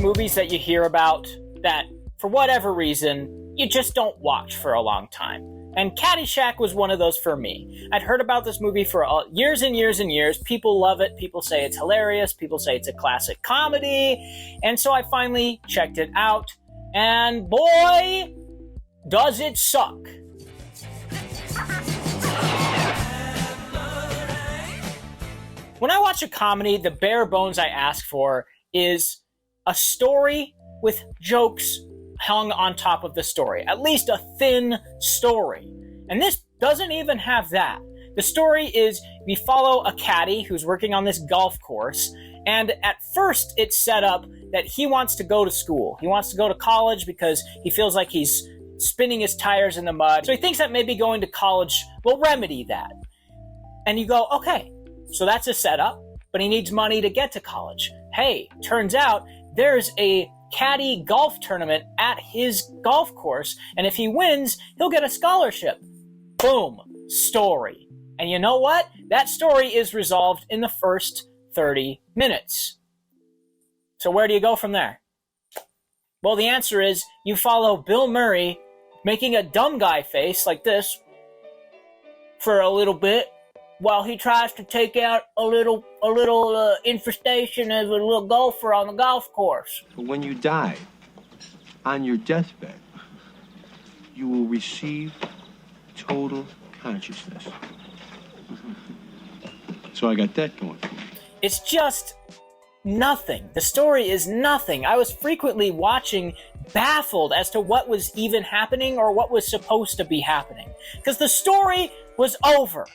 movies that you hear about that, for whatever reason, you just don't watch for a long time. And Caddyshack was one of those for me. I'd heard about this movie for years and years and years. People love it. People say it's hilarious. People say it's a classic comedy. And so I finally checked it out. And boy, does it suck. When I watch a comedy, the bare bones I ask for is a story with jokes hung on top of the story. At least a thin story. And this doesn't even have that. The story is we follow a caddy who's working on this golf course, and at first it's set up that he wants to go to school. He wants to go to college because he feels like he's spinning his tires in the mud. So he thinks that maybe going to college will remedy that. And you go, okay, so that's a setup, but he needs money to get to college. Hey, turns out there's a caddy golf tournament at his golf course, and if he wins, he'll get a scholarship. Boom, story. And you know what? That story is resolved in the first 30 minutes. So where do you go from there? Well, the answer is you follow Bill Murray making a dumb guy face like this for a little bit while he tries to take out a little infestation of a little golfer on the golf course. But when you die, on your deathbed, you will receive total consciousness. So I got that going for me. It's just nothing. The story is nothing. I was frequently watching baffled as to what was even happening or what was supposed to be happening. Because the story was over.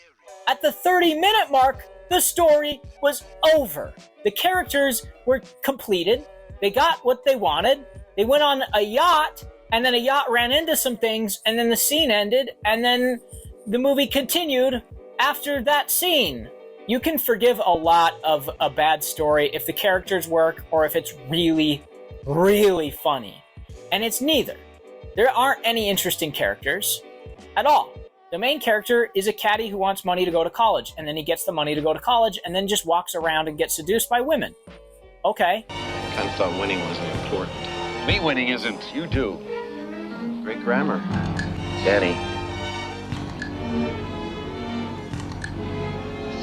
At the 30-minute mark, the story was over. The characters were completed. They got what they wanted. They went on a yacht, and then a yacht ran into some things, and then the scene ended, and then the movie continued after that scene. You can forgive a lot of a bad story if the characters work or if it's really, really funny. And it's neither. There aren't any interesting characters at all. The main character is a caddy who wants money to go to college, and then he gets the money to go to college, and then just walks around and gets seduced by women. Okay. I kind of thought winning wasn't important. Me winning isn't, you do. Great grammar. Danny.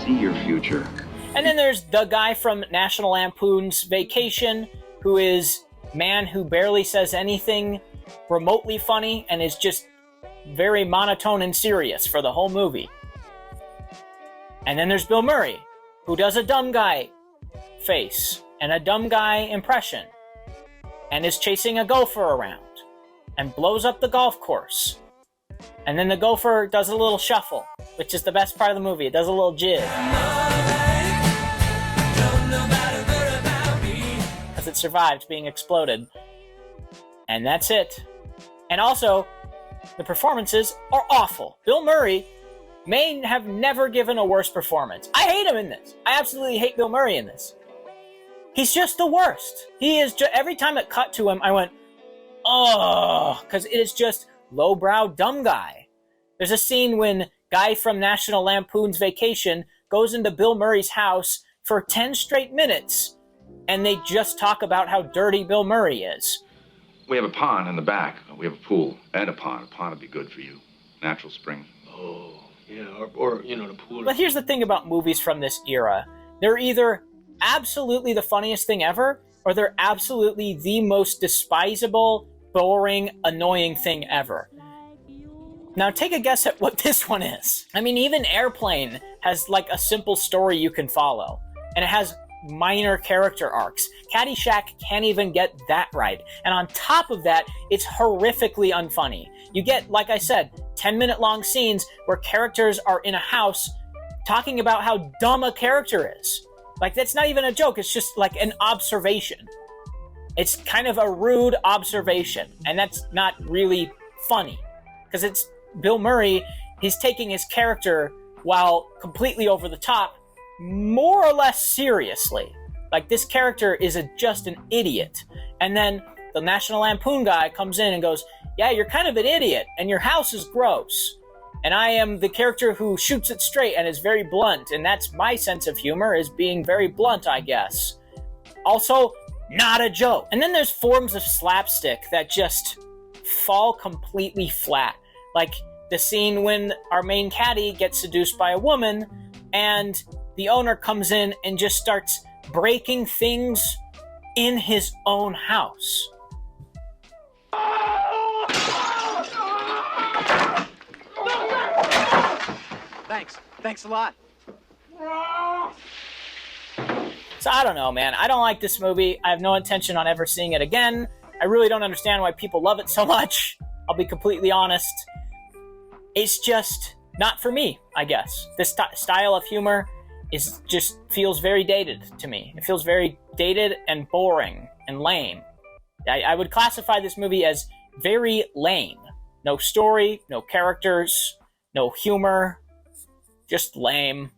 See your future. And then there's the guy from National Lampoon's Vacation, who is man who barely says anything remotely funny and is just very monotone and serious for the whole movie. And then there's Bill Murray, who does a dumb guy face and a dumb guy impression and is chasing a gopher around and blows up the golf course. And then the gopher does a little shuffle, which is the best part of the movie. It does a little jig. Because it survived being exploded. And that's it. And also, the performances are awful. Bill Murray may have never given a worse performance. I hate him in this. I absolutely hate Bill Murray in this. He's just the worst. He is just, every time it cut to him, I went, oh, because it is just lowbrow dumb guy. There's a scene when guy from National Lampoon's Vacation goes into Bill Murray's house for 10 straight minutes, and they just talk about how dirty Bill Murray is. We have a pond in the back. We have a pool and a pond. A pond would be good for you. Natural spring. Oh, yeah, or the pool. But here's the thing about movies from this era. They're either absolutely the funniest thing ever, or they're absolutely the most despisable, boring, annoying thing ever. Now take a guess at what this one is. I mean, even Airplane has like a simple story you can follow. And it has minor character arcs. Caddyshack can't even get that right. And on top of that, it's horrifically unfunny. You get, like I said, 10-minute long scenes where characters are in a house talking about how dumb a character is. Like, that's not even a joke. It's just like an observation. It's kind of a rude observation. And that's not really funny. Because it's Bill Murray, he's taking his character while completely over the top, more or less seriously. Like, this character is just an idiot. And then the National Lampoon guy comes in and goes, yeah, you're kind of an idiot, and your house is gross. And I am the character who shoots it straight and is very blunt, and that's my sense of humor, is being very blunt, I guess. Also, not a joke. And then there's forms of slapstick that just fall completely flat. Like the scene when our main caddy gets seduced by a woman and the owner comes in and just starts breaking things in his own house. Thanks a lot. So I don't know, man. I don't like this movie. I have no intention on ever seeing it again. I really don't understand why people love it so much. I'll be completely honest. It's just not for me, I guess. This style of humor just feels very dated to me. It feels very dated and boring and lame. I would classify this movie as very lame. No story, no characters, no humor, just lame.